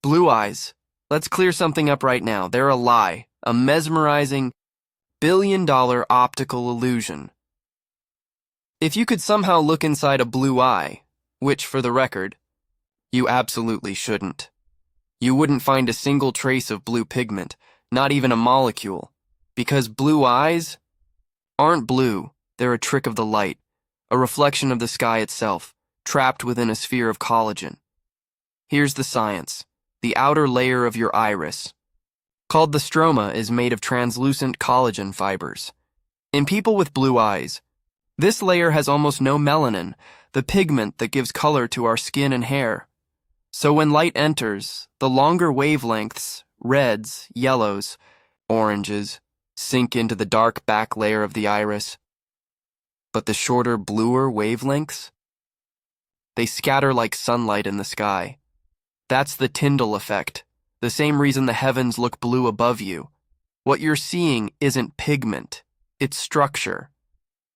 Blue eyes. Let's clear something up right now. They're a lie, a mesmerizing, billion-dollar optical illusion. If you could somehow look inside a blue eye, which, for the record, you absolutely shouldn't, you wouldn't find a single trace of blue pigment, not even a molecule, because blue eyes aren't blue. They're a trick of the light, a reflection of the sky itself, trapped within a sphere of collagen. Here's the science. The outer layer of your iris, called the stroma, is made of translucent collagen fibers. In people with blue eyes, this layer has almost no melanin, the pigment that gives color to our skin and hair. So when light enters, the longer wavelengths, reds, yellows, oranges, sink into the dark back layer of the iris. But the shorter, bluer wavelengths? They scatter like sunlight in the sky. That's the Tyndall effect, the same reason the heavens look blue above you. What you're seeing isn't pigment, it's structure.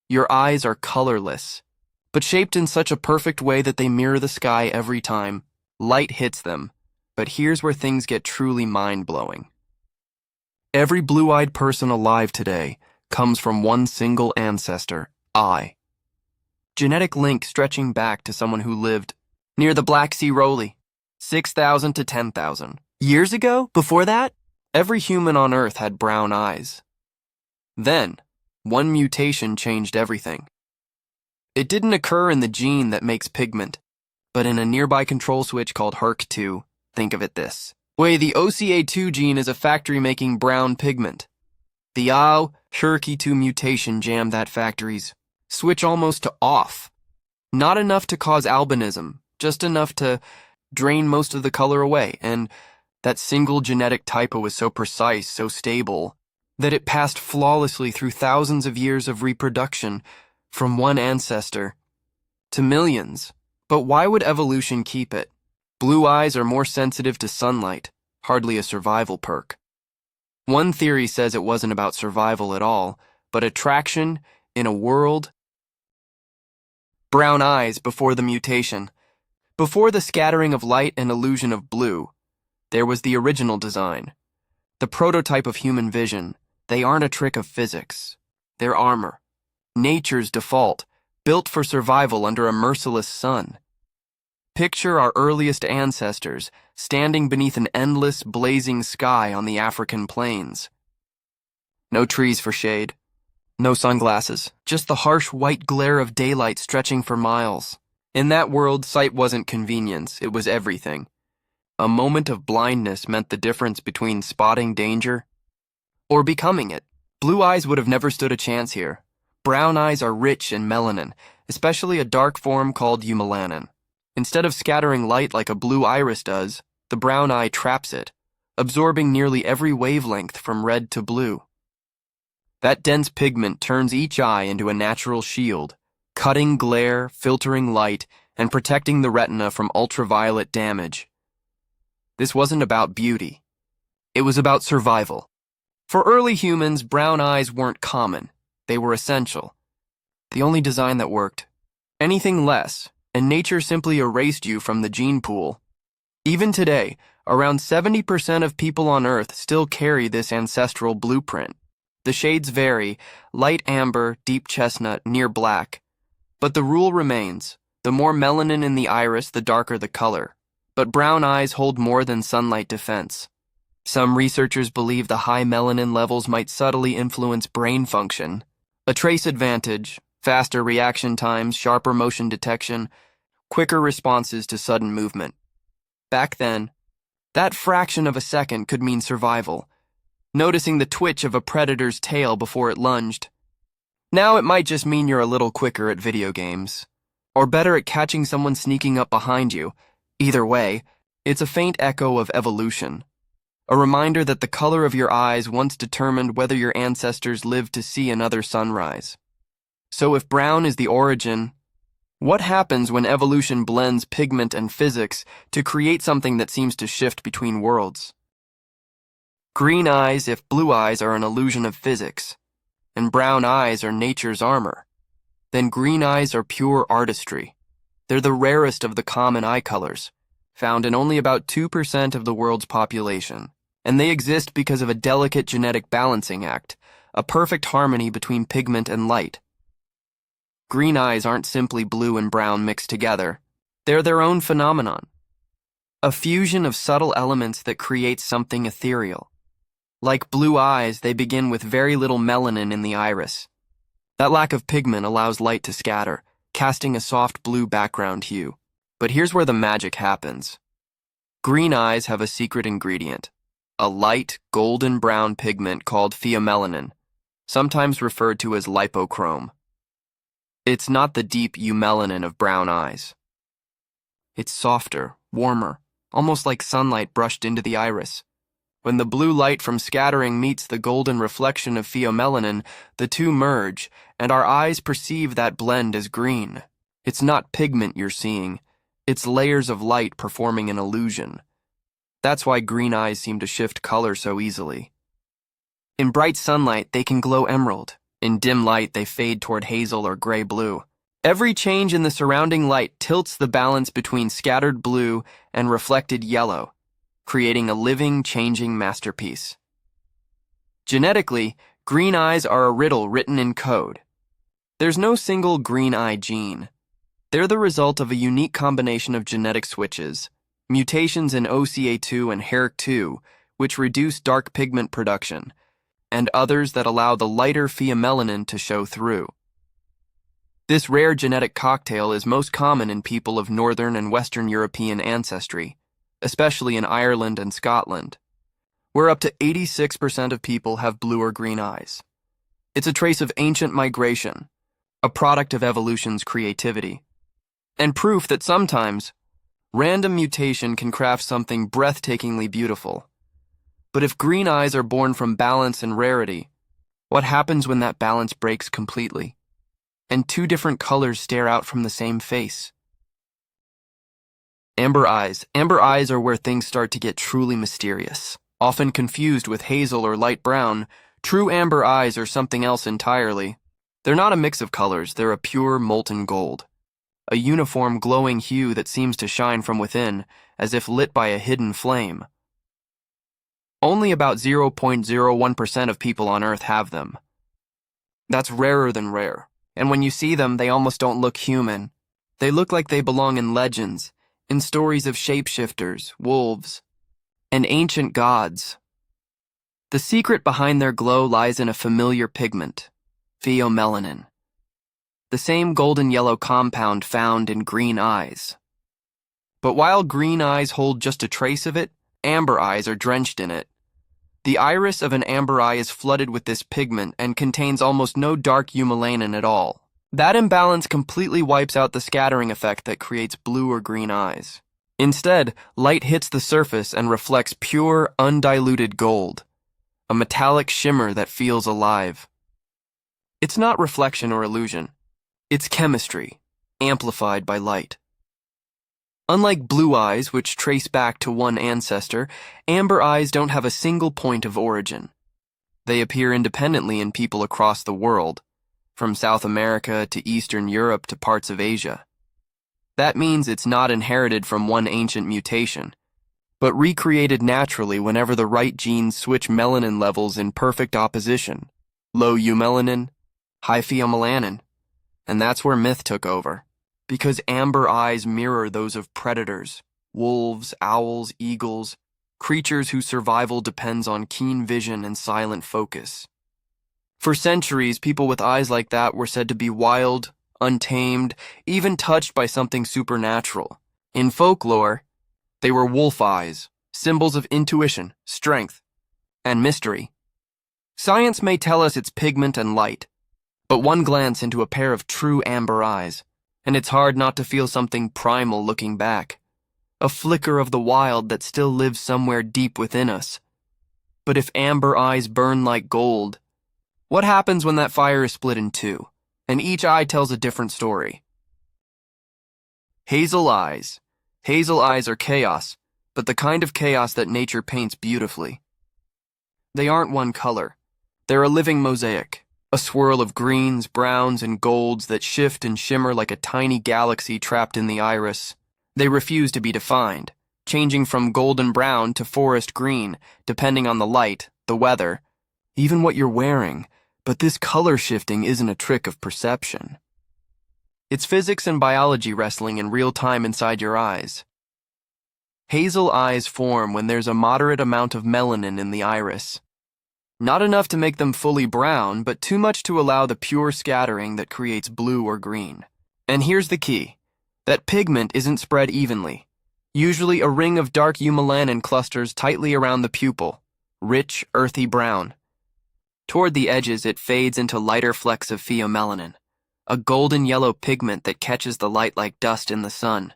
Your eyes are colorless, but shaped in such a perfect way that they mirror the sky every time light hits them. But here's where things get truly mind-blowing. Every blue-eyed person alive today comes from one single ancestor, eye. Genetic link stretching back to someone who lived near the Black Sea Rolly. 6,000 to 10,000. Years ago, before that, every human on Earth had brown eyes. Then, one mutation changed everything. It didn't occur in the gene that makes pigment, but in a nearby control switch called HERK2. Think of it this way: the OCA2 gene is a factory making brown pigment. The HERK2 mutation jammed that factory's switch almost to off. Not enough to cause albinism, just enough to drain most of the color away, and that single genetic typo was so precise, so stable, that it passed flawlessly through thousands of years of reproduction from one ancestor to millions. But why would evolution keep it? Blue eyes are more sensitive to sunlight, hardly a survival perk. One theory says it wasn't about survival at all, but attraction in a world. Brown eyes before the mutation. Before the scattering of light and illusion of blue, there was the original design, the prototype of human vision. They aren't a trick of physics. They're armor, nature's default, built for survival under a merciless sun. Picture our earliest ancestors standing beneath an endless, blazing sky on the African plains. No trees for shade, no sunglasses, just the harsh white glare of daylight stretching for miles. In that world, sight wasn't convenience, it was everything. A moment of blindness meant the difference between spotting danger or becoming it. Blue eyes would have never stood a chance here. Brown eyes are rich in melanin, especially a dark form called eumelanin. Instead of scattering light like a blue iris does, the brown eye traps it, absorbing nearly every wavelength from red to blue. That dense pigment turns each eye into a natural shield, cutting glare, filtering light, and protecting the retina from ultraviolet damage. This wasn't about beauty. It was about survival. For early humans, brown eyes weren't common. They were essential. The only design that worked. Anything less, and nature simply erased you from the gene pool. Even today, around 70% of people on Earth still carry this ancestral blueprint. The shades vary: light amber, deep chestnut, near black. But the rule remains: the more melanin in the iris, the darker the color. But brown eyes hold more than sunlight defense. Some researchers believe the high melanin levels might subtly influence brain function. A trace advantage, faster reaction times, sharper motion detection, quicker responses to sudden movement. Back then, that fraction of a second could mean survival, noticing the twitch of a predator's tail before it lunged. Now it might just mean you're a little quicker at video games, or better at catching someone sneaking up behind you. Either way, it's a faint echo of evolution, a reminder that the color of your eyes once determined whether your ancestors lived to see another sunrise. So if brown is the origin, what happens when evolution blends pigment and physics to create something that seems to shift between worlds? Green eyes, if blue eyes are an illusion of physics, and brown eyes are nature's armor, then green eyes are pure artistry. They're the rarest of the common eye colors, found in only about 2% of the world's population, and they exist because of a delicate genetic balancing act, a perfect harmony between pigment and light. Green eyes aren't simply blue and brown mixed together. They're their own phenomenon, a fusion of subtle elements that creates something ethereal. Like blue eyes, they begin with very little melanin in the iris. That lack of pigment allows light to scatter, casting a soft blue background hue. But here's where the magic happens. Green eyes have a secret ingredient, a light, golden brown pigment called pheomelanin, sometimes referred to as lipochrome. It's not the deep eumelanin of brown eyes. It's softer, warmer, almost like sunlight brushed into the iris. When the blue light from scattering meets the golden reflection of pheomelanin, the two merge, and our eyes perceive that blend as green. It's not pigment you're seeing. It's layers of light performing an illusion. That's why green eyes seem to shift color so easily. In bright sunlight, they can glow emerald. In dim light, they fade toward hazel or gray-blue. Every change in the surrounding light tilts the balance between scattered blue and reflected yellow, creating a living, changing masterpiece. Genetically, green eyes are a riddle written in code. There's no single green eye gene. They're the result of a unique combination of genetic switches, mutations in OCA2 and HERC2, which reduce dark pigment production, and others that allow the lighter pheomelanin to show through. This rare genetic cocktail is most common in people of Northern and Western European ancestry, especially in Ireland and Scotland, where up to 86% of people have blue or green eyes. It's a trace of ancient migration, a product of evolution's creativity, and proof that sometimes random mutation can craft something breathtakingly beautiful. But if green eyes are born from balance and rarity, what happens when that balance breaks completely, and two different colors stare out from the same face? Amber eyes. Amber eyes are where things start to get truly mysterious. Often confused with hazel or light brown, true amber eyes are something else entirely. They're not a mix of colors, they're a pure molten gold. A uniform glowing hue that seems to shine from within, as if lit by a hidden flame. Only about 0.01% of people on Earth have them. That's rarer than rare, and when you see them, they almost don't look human. They look like they belong in legends, in stories of shapeshifters, wolves, and ancient gods. The secret behind their glow lies in a familiar pigment, pheomelanin, the same golden yellow compound found in green eyes. But while green eyes hold just a trace of it, amber eyes are drenched in it. The iris of an amber eye is flooded with this pigment and contains almost no dark eumelanin at all. That imbalance completely wipes out the scattering effect that creates blue or green eyes. Instead, light hits the surface and reflects pure, undiluted gold, a metallic shimmer that feels alive. It's not reflection or illusion. It's chemistry, amplified by light. Unlike blue eyes, which trace back to one ancestor, amber eyes don't have a single point of origin. They appear independently in people across the world, from South America to Eastern Europe to parts of Asia. That means it's not inherited from one ancient mutation, but recreated naturally whenever the right genes switch melanin levels in perfect opposition. Low eumelanin, high pheomelanin. And that's where myth took over, because amber eyes mirror those of predators, wolves, owls, eagles, creatures whose survival depends on keen vision and silent focus. For centuries, people with eyes like that were said to be wild, untamed, even touched by something supernatural. In folklore, they were wolf eyes, symbols of intuition, strength, and mystery. Science may tell us it's pigment and light, but one glance into a pair of true amber eyes, and it's hard not to feel something primal looking back. A flicker of the wild that still lives somewhere deep within us. But if amber eyes burn like gold, what happens when that fire is split in two, and each eye tells a different story? Hazel eyes. Hazel eyes are chaos, but the kind of chaos that nature paints beautifully. They aren't one color. They're a living mosaic. A swirl of greens, browns, and golds that shift and shimmer like a tiny galaxy trapped in the iris. They refuse to be defined. changing from golden brown to forest green, depending on the light, the weather, even what you're wearing. But this color shifting isn't a trick of perception. It's physics and biology wrestling in real time inside your eyes. Hazel eyes form when there's a moderate amount of melanin in the iris. Not enough to make them fully brown, but too much to allow the pure scattering that creates blue or green. And here's the key. That pigment isn't spread evenly. Usually a ring of dark eumelanin clusters tightly around the pupil, rich, earthy brown. Toward the edges, it fades into lighter flecks of pheomelanin, a golden yellow pigment that catches the light like dust in the sun.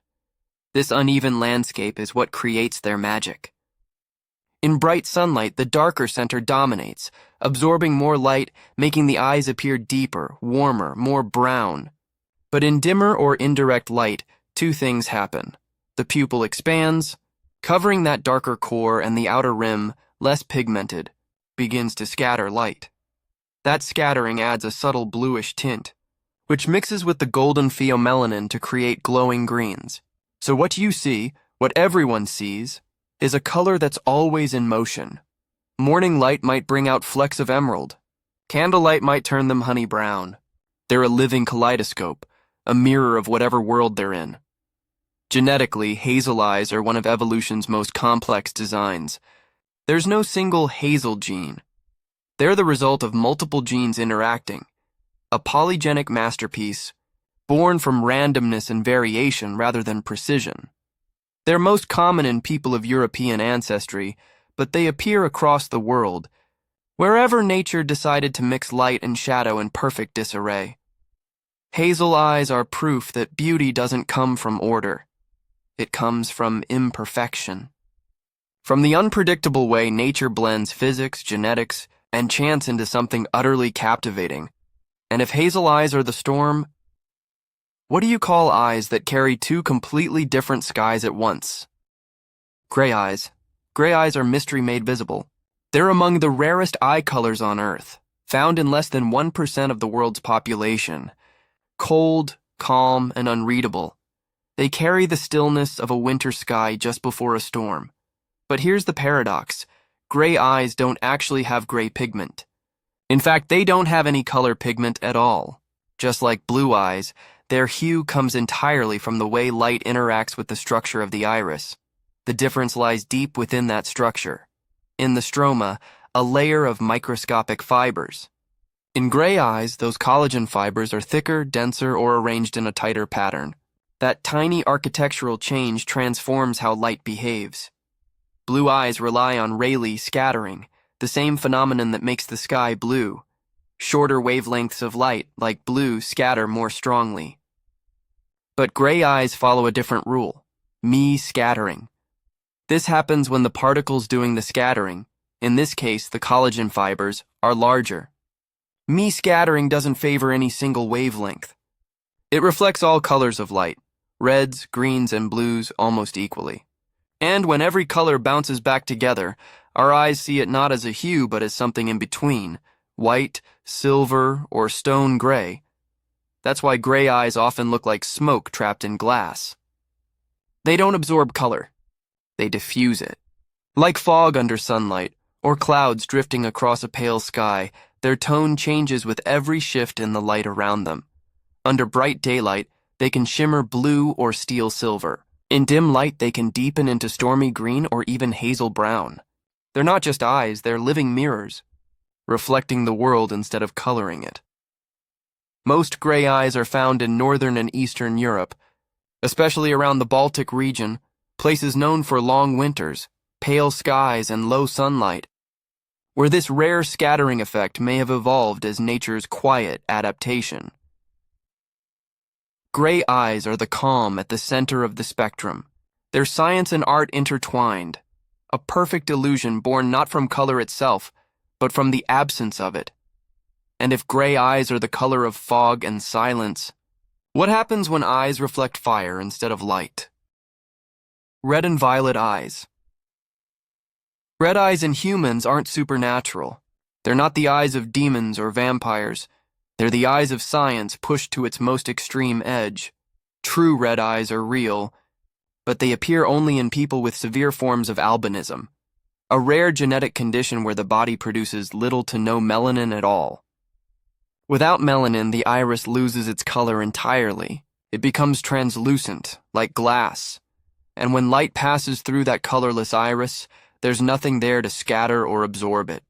This uneven landscape is what creates their magic. In bright sunlight, the darker center dominates, absorbing more light, making the eyes appear deeper, warmer, more brown. But in dimmer or indirect light, two things happen. The pupil expands, covering that darker core, and the outer rim, less pigmented, begins to scatter light. That scattering adds a subtle bluish tint, which mixes with the golden pheomelanin to create glowing greens. So what you see, what everyone sees, is a color that's always in motion. Morning light might bring out flecks of emerald. Candlelight might turn them honey brown. They're a living kaleidoscope, a mirror of whatever world they're in. Genetically, hazel eyes are one of evolution's most complex designs. There's no single hazel gene. They're the result of multiple genes interacting. A polygenic masterpiece, born from randomness and variation rather than precision. They're most common in people of European ancestry, but they appear across the world, wherever nature decided to mix light and shadow in perfect disarray. Hazel eyes are proof that beauty doesn't come from order. It comes from imperfection. From the unpredictable way nature blends physics, genetics, and chance into something utterly captivating. And if hazel eyes are the storm, what do you call eyes that carry two completely different skies at once? Gray eyes. Gray eyes are mystery made visible. They're among the rarest eye colors on Earth, found in less than 1% of the world's population. Cold, calm, and unreadable. They carry the stillness of a winter sky just before a storm. But here's the paradox. Gray eyes don't actually have gray pigment. In fact, they don't have any color pigment at all. Just like blue eyes, their hue comes entirely from the way light interacts with the structure of the iris. The difference lies deep within that structure. In the stroma, a layer of microscopic fibers. In gray eyes, those collagen fibers are thicker, denser, or arranged in a tighter pattern. That tiny architectural change transforms how light behaves. Blue eyes rely on Rayleigh scattering, the same phenomenon that makes the sky blue. Shorter wavelengths of light, like blue, scatter more strongly. But gray eyes follow a different rule, me-scattering. This happens when the particles doing the scattering, in this case the collagen fibers, are larger. Me-scattering doesn't favor any single wavelength. It reflects all colors of light, reds, greens, and blues almost equally. And when every color bounces back together, our eyes see it not as a hue but as something in between, white, silver, or stone gray. That's why gray eyes often look like smoke trapped in glass. They don't absorb color. They diffuse it. Like fog under sunlight, or clouds drifting across a pale sky, their tone changes with every shift in the light around them. Under bright daylight, they can shimmer blue or steel silver. In dim light, they can deepen into stormy green or even hazel brown. They're not just eyes, they're living mirrors, reflecting the world instead of coloring it. Most gray eyes are found in northern and eastern Europe, especially around the Baltic region, places known for long winters, pale skies, and low sunlight, where this rare scattering effect may have evolved as nature's quiet adaptation. Gray eyes are the calm at the center of the spectrum. They're science and art intertwined, a perfect illusion born not from color itself, but from the absence of it. And if gray eyes are the color of fog and silence, what happens when eyes reflect fire instead of light? Red and violet eyes. Red eyes in humans aren't supernatural. They're not the eyes of demons or vampires. They're the eyes of science pushed to its most extreme edge. True red eyes are real, but they appear only in people with severe forms of albinism, a rare genetic condition where the body produces little to no melanin at all. Without melanin, the iris loses its color entirely. It becomes translucent, like glass, and when light passes through that colorless iris, there's nothing there to scatter or absorb it.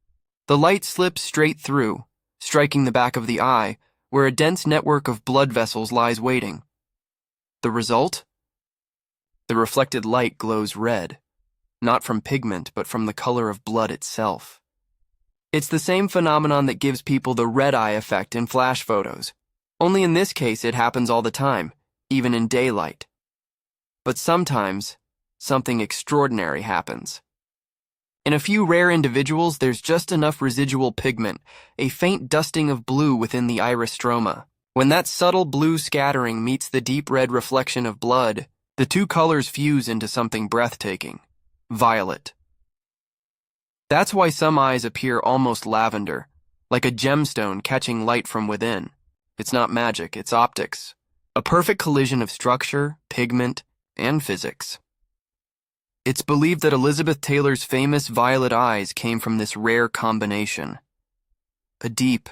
The light slips straight through, striking the back of the eye, where a dense network of blood vessels lies waiting. The result? The reflected light glows red, not from pigment, but from the color of blood itself. It's the same phenomenon that gives people the red eye effect in flash photos. Only in this case it happens all the time, even in daylight. But sometimes, something extraordinary happens. In a few rare individuals, there's just enough residual pigment, a faint dusting of blue within the iris stroma. When that subtle blue scattering meets the deep red reflection of blood, the two colors fuse into something breathtaking: violet. That's why some eyes appear almost lavender, like a gemstone catching light from within. It's not magic, it's optics. A perfect collision of structure, pigment, and physics. It's believed that Elizabeth Taylor's famous violet eyes came from this rare combination. A deep,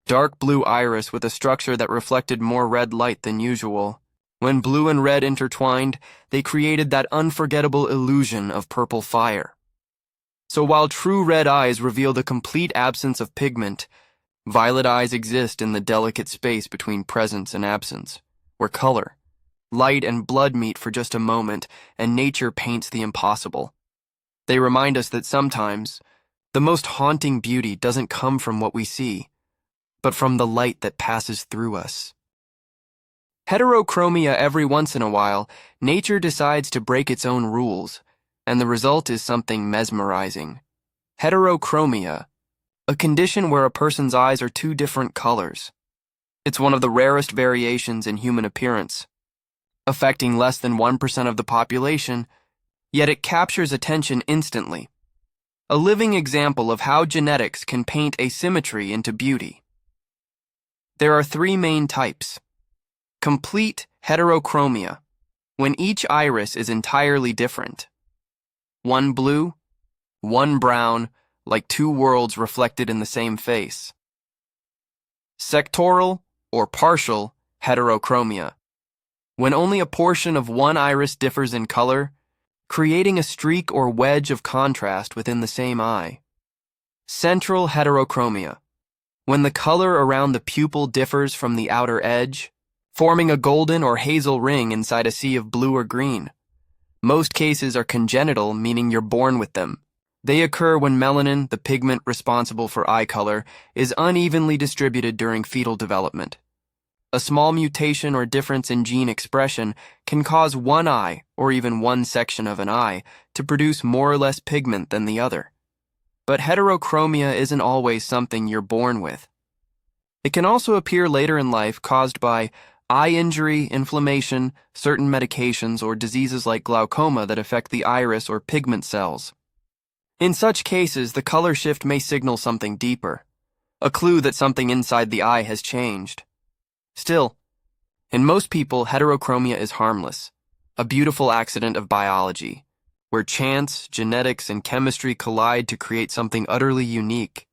dark blue iris with a structure that reflected more red light than usual. When blue and red intertwined, they created that unforgettable illusion of purple fire. So while true red eyes reveal the complete absence of pigment, violet eyes exist in the delicate space between presence and absence, where color, light, and blood meet for just a moment, and nature paints the impossible. They remind us that sometimes, the most haunting beauty doesn't come from what we see, but from the light that passes through us. Heterochromia. Every once in a while, nature decides to break its own rules, and the result is something mesmerizing. Heterochromia, a condition where a person's eyes are two different colors. It's one of the rarest variations in human appearance, affecting less than 1% of the population, yet it captures attention instantly. A living example of how genetics can paint asymmetry into beauty. There are three main types. Complete heterochromia, when each iris is entirely different. One blue, one brown, like two worlds reflected in the same face. Sectoral or partial heterochromia, when only a portion of one iris differs in color, creating a streak or wedge of contrast within the same eye. Central heterochromia, when the color around the pupil differs from the outer edge, forming a golden or hazel ring inside a sea of blue or green. Most cases are congenital, meaning you're born with them. They occur when melanin, the pigment responsible for eye color, is unevenly distributed during fetal development. A small mutation or difference in gene expression can cause one eye, or even one section of an eye, to produce more or less pigment than the other. But heterochromia isn't always something you're born with. It can also appear later in life, caused by eye injury, inflammation, certain medications, or diseases like glaucoma that affect the iris or pigment cells. In such cases, the color shift may signal something deeper, a clue that something inside the eye has changed. Still, in most people, heterochromia is harmless, a beautiful accident of biology, where chance, genetics, and chemistry collide to create something utterly unique.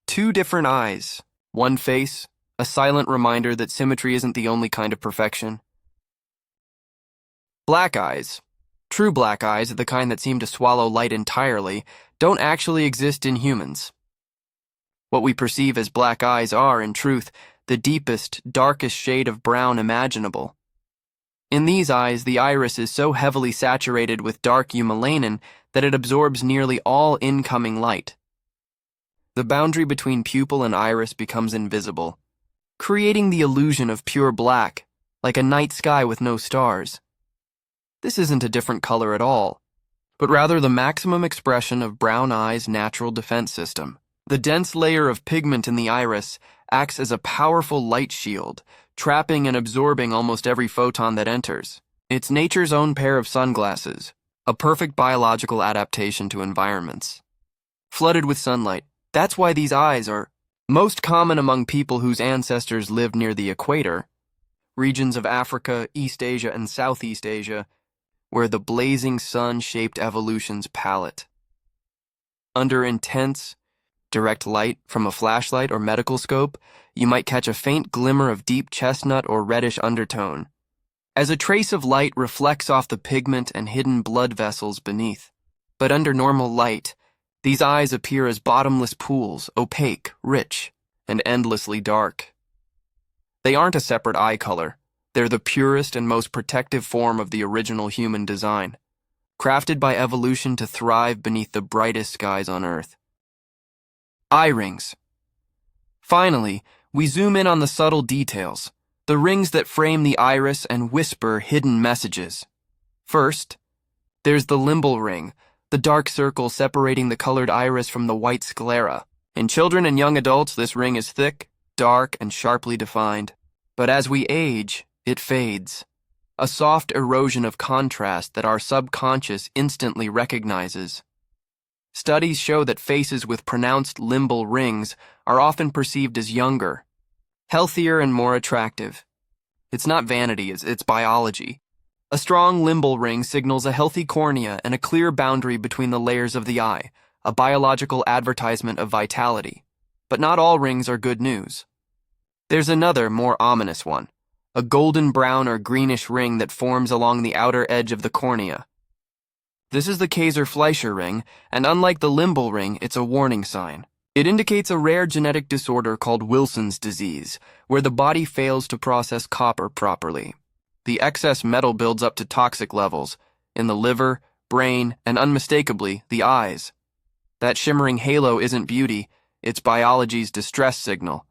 Two different eyes, one face, a silent reminder that symmetry isn't the only kind of perfection. Black eyes. True black eyes, the kind that seem to swallow light entirely, don't actually exist in humans. What we perceive as black eyes are, in truth, the deepest, darkest shade of brown imaginable. In these eyes, the iris is so heavily saturated with dark eumelanin that it absorbs nearly all incoming light. The boundary between pupil and iris becomes invisible, creating the illusion of pure black, like a night sky with no stars. This isn't a different color at all, but rather the maximum expression of brown eye's natural defense system. The dense layer of pigment in the iris acts as a powerful light shield, trapping and absorbing almost every photon that enters. It's nature's own pair of sunglasses, a perfect biological adaptation to environments. Flooded with sunlight, that's why these eyes are most common among people whose ancestors lived near the equator, regions of Africa, East Asia, and Southeast Asia, where the blazing sun shaped evolution's palette. Under intense, direct light from a flashlight or medical scope, you might catch a faint glimmer of deep chestnut or reddish undertone, as a trace of light reflects off the pigment and hidden blood vessels beneath. But under normal light, these eyes appear as bottomless pools, opaque, rich, and endlessly dark. They aren't a separate eye color. They're the purest and most protective form of the original human design, crafted by evolution to thrive beneath the brightest skies on Earth. Eye rings. Finally, we zoom in on the subtle details, the rings that frame the iris and whisper hidden messages. First, there's the limbal ring, the dark circle separating the colored iris from the white sclera. In children and young adults, this ring is thick, dark, and sharply defined. But as we age, it fades, a soft erosion of contrast that our subconscious instantly recognizes. Studies show that faces with pronounced limbal rings are often perceived as younger, healthier, and more attractive. It's not vanity, it's biology. A strong limbal ring signals a healthy cornea and a clear boundary between the layers of the eye, a biological advertisement of vitality. But not all rings are good news. There's another, more ominous one, a golden brown or greenish ring that forms along the outer edge of the cornea. This is the Kayser-Fleischer ring, and unlike the limbal ring, it's a warning sign. It indicates a rare genetic disorder called Wilson's disease, where the body fails to process copper properly. The excess metal builds up to toxic levels in the liver, brain, and unmistakably, the eyes. That shimmering halo isn't beauty, it's biology's distress signal.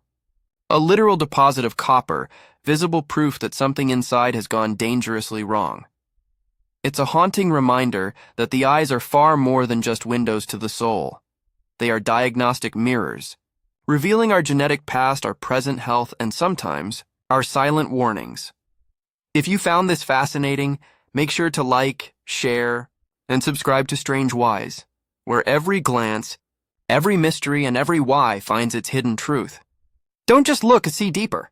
A literal deposit of copper, visible proof that something inside has gone dangerously wrong. It's a haunting reminder that the eyes are far more than just windows to the soul. They are diagnostic mirrors, revealing our genetic past, our present health, and sometimes, our silent warnings. If you found this fascinating, make sure to like, share, and subscribe to Strange Whys, where every glance, every mystery, and every why finds its hidden truth. Don't just look, see deeper.